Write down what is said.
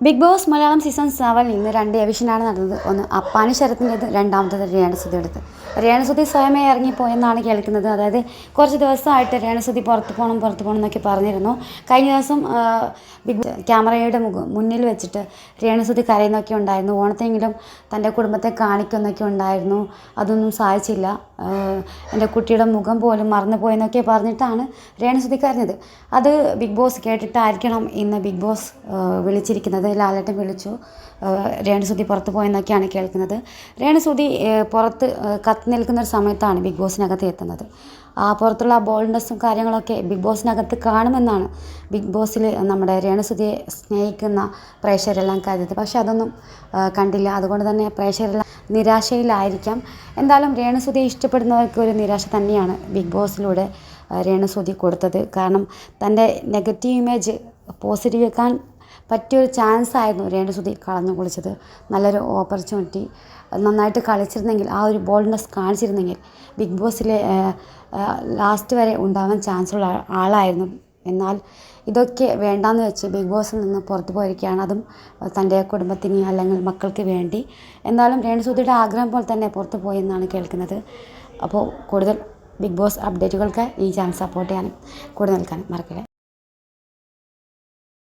Big boss Malayalam season 7 ഇന്ന് 2 എവിഷനാണ് നടന്നത്. ഒന്ന് അപ്പാനി ശരത്തിൻ്റെത്, രണ്ടാമത്തത് രേണുസുധിയുടേത്. രേണുസുധി സ്വയമേ ഇറങ്ങിപ്പോയെന്നാണ് കേൾക്കുന്നത്. അതായത് കുറച്ച് ദിവസമായിട്ട് രേണുസുധി പുറത്ത് പോകണം എന്നൊക്കെ പറഞ്ഞിരുന്നു. കഴിഞ്ഞ ദിവസം ബിഗ് ക്യാമറയുടെ മുന്നിൽ വെച്ചിട്ട് രേണുസുധി കരയുന്നൊക്കെ ഉണ്ടായിരുന്നു. ഓണത്തെങ്കിലും തൻ്റെ കുടുംബത്തെ കാണിക്കുന്നൊക്കെ ഉണ്ടായിരുന്നു. അതൊന്നും സാധിച്ചില്ല. എൻ്റെ കുട്ടിയുടെ മുഖം പോലും മറന്നുപോയെന്നൊക്കെ പറഞ്ഞിട്ടാണ് രേണുസുധി കരഞ്ഞത്. അത് ബിഗ് ബോസ് കേട്ടിട്ടായിരിക്കണം ഇന്ന് ബിഗ് ബോസ് വിളിച്ചിരിക്കുന്നത്. ലാലേട്ടൻ വിളിച്ചു. രേണുസുധി പുറത്ത് പോയെന്നൊക്കെയാണ് കേൾക്കുന്നത്. രേണുസുധി പുറത്ത് കത്തി നിൽക്കുന്ന ഒരു സമയത്താണ് ബിഗ് ബോസിനകത്ത് എത്തുന്നത്. ആ പുറത്തുള്ള ബോൾഡ്നെസ്സും കാര്യങ്ങളൊക്കെ ബിഗ് ബോസിനകത്ത് കാണുമെന്നാണ് ബിഗ് ബോസിൽ നമ്മുടെ രേണുസുധിയെ സ്നേഹിക്കുന്ന പ്രേക്ഷകരെല്ലാം കരുതുന്നത്. പക്ഷെ അതൊന്നും കണ്ടില്ല. അതുകൊണ്ട് തന്നെ പ്രേക്ഷകരെല്ലാം നിരാശയിലായിരിക്കാം. എന്തായാലും രേണുസുധിയെ ഇഷ്ടപ്പെടുന്നവർക്ക് ഒരു നിരാശ തന്നെയാണ് ബിഗ് ബോസിലൂടെ രേണുസുധി കൊടുത്തത്. കാരണം തൻ്റെ നെഗറ്റീവ് ഇമേജ് പോസിറ്റീവ് വെക്കാൻ പറ്റിയൊരു ചാൻസ് ആയിരുന്നു രേണുസുധി കളഞ്ഞു കുളിച്ചത്. നല്ലൊരു ഓപ്പർച്യൂണിറ്റി. നന്നായിട്ട് കളിച്ചിരുന്നെങ്കിൽ, ആ ഒരു ബോൾഡ്നെസ് കാണിച്ചിരുന്നെങ്കിൽ ബിഗ് ബോസിലെ ലാസ്റ്റ് വരെ ഉണ്ടാവാൻ ചാൻസുള്ള ആളായിരുന്നു. എന്നാൽ ഇതൊക്കെ വേണ്ടാന്ന് വെച്ച് ബിഗ് ബോസിൽ നിന്ന് പുറത്തു പോയിരിക്കുകയാണ്. അതും തൻ്റെ കുടുംബത്തിന് അല്ലെങ്കിൽ മക്കൾക്ക് വേണ്ടി. എന്തായാലും രേണുസുധിയുടെ ആഗ്രഹം പോലെ തന്നെ പുറത്തു പോയി എന്നാണ് കേൾക്കുന്നത്. അപ്പോൾ കൂടുതൽ ബിഗ് ബോസ് അപ്ഡേറ്റുകൾക്ക് ഈ ചാനൽ സപ്പോർട്ട് ചെയ്യാനും കൂടെ നിൽക്കാനും മറക്കില്ല.